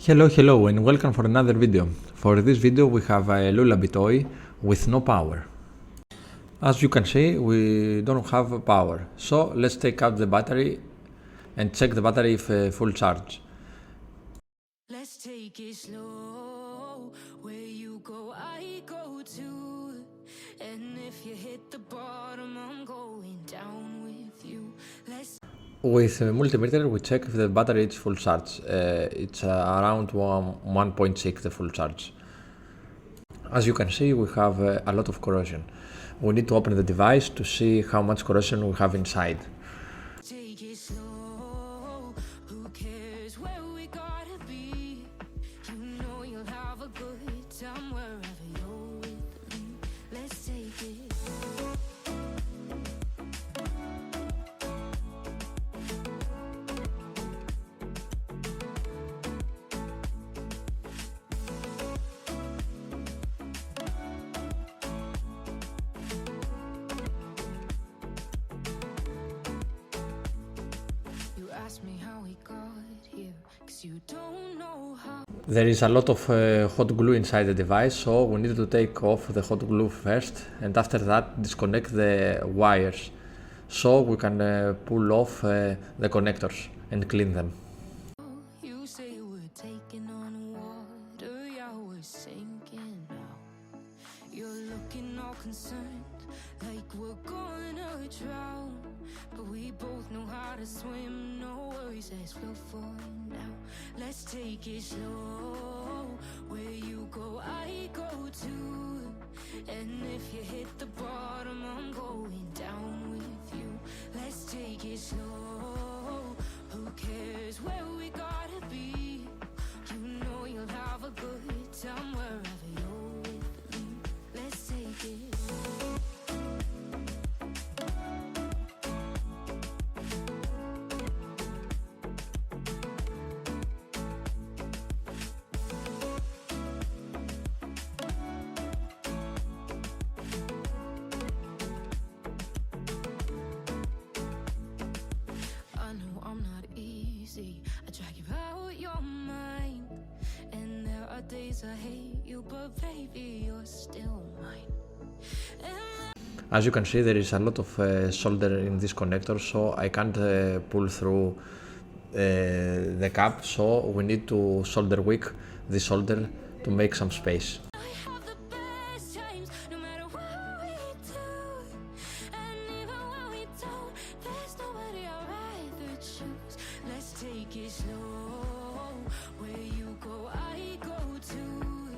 Hello and welcome for another video. For this video we have a lullaby toy with no power. As you can see, we don't have power, so let's take out the battery and check the battery if full charge. Let's take it slow. Where you go, I go too. And if you hit the bottom, I'm going down with you. With a multimeter we check if the battery is full charge. It's around 1.6 the full charge. As you can see, we have a lot of corrosion. We need to open the device to see how much corrosion we have inside. Take it slow. Who cares where we gotta be? You know you'll have a good time wherever you're with me. Let's take it. Ask me how we got here, 'cause you don't know how. There is a lot of hot glue inside the device, so we need to take off the hot glue first, and after that disconnect the wires so we can pull off the connectors and clean them. You say we're taking on water, yeah, we're sinking now. You're looking all concerned, like we're gonna drown. But we both know how to swim, no worries, let's flow for now. Let's take it slow. Where you go, I go too. And if you hit the bottom, I'm going down with you. Let's take it slow. Who cares where we gotta be? You know you'll have a good time wherever you're with me. Let's take it. I drag you out your mind, and there are days I hate you, but baby, you're still mine. As you can see, there is a lot of solder in this connector, so I can't pull through the cap, so we need to solder wick the solder to make some space. Take it slow. Where you go, I go too.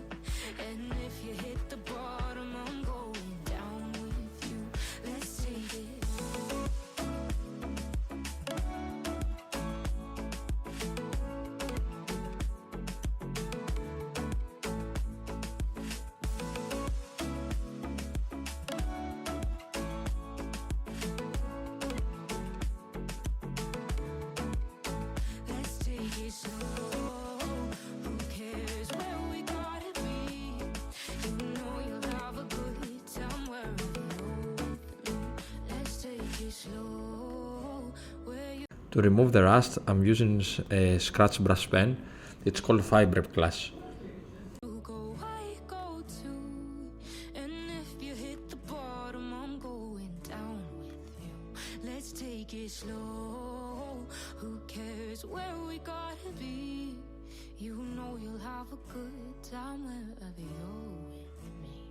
And if you hit the bottom, I'm going down with you. Let's take it. To remove the rust, I'm using a scratch brush pen. It's called Fiber Class. Let's take it slow. Who cares where we gotta be? You know you'll have a good time wherever you're with me.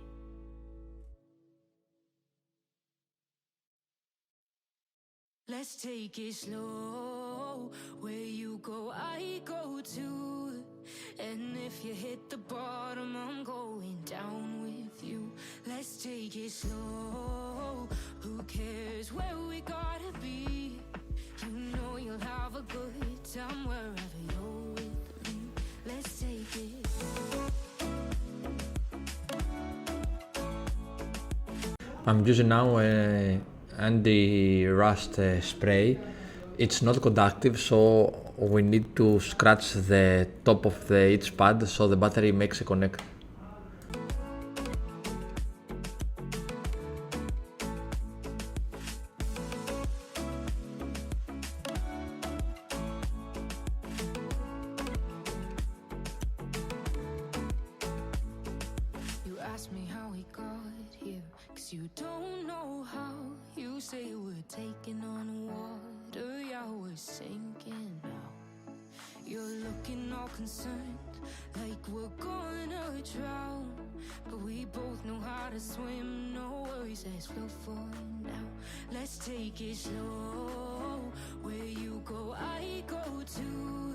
Let's take it slow. Where you go, I go too. And if you hit the bottom, I'm going down with you. Let's take it slow. Who cares where we gotta be? You know you'll have a good time wherever you're with me. Let's take it. I'm using now anti-rust spray. It's not conductive, so we need to scratch the top of each pad so the battery makes a connect. you don't know how. You say we're taking on water, yeah, we're sinking now. You're looking all concerned, like we're gonna drown. But we both know how to swim, no worries, let's float for now. Let's take it slow, where you go, I go too.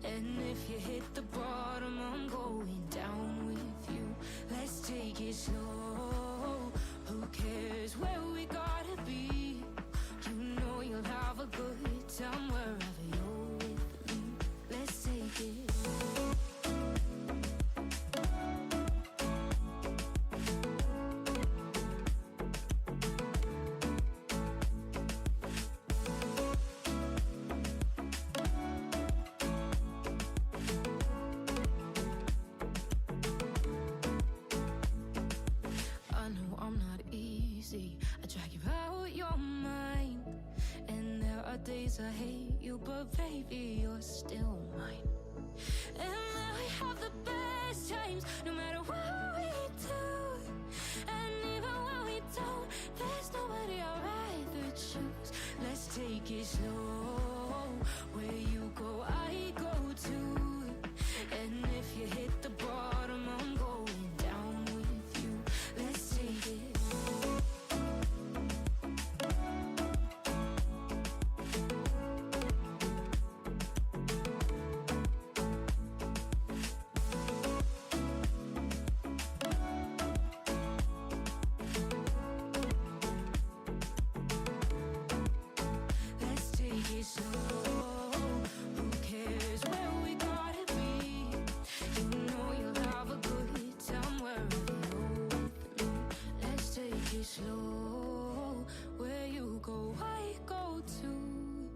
And if you hit the bottom, I'm going down with you. Let's take it slow, who cares where we gotta be? You know you'll have a good time wherever you're with me. Let's take it. I know I'm not easy, I drag you out your mind. And there are days I hate you, but baby, you're still mine. And we have the best times, no matter what we do. And even when we don't, there's nobody I'd rather choose. Let's take it slow, where you go, I go too. And if you hit the bottom, I'm going down with you. Let's take it. Let's take it slow. Who cares where we gotta be? You know you'll have a good time wherever you're with me. Let's take it slow. Where you go, I go too.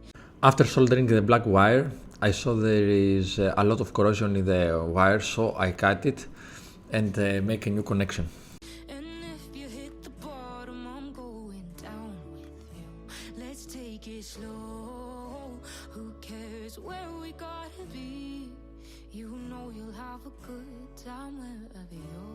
After soldering the black wire, I saw there is a lot of corrosion in the wire, so I cut it and make a new connection. And if you hit the bottom, I'm going down with you. Let's take it slow. Who cares where we gotta be? You know you'll have a good time wherever you're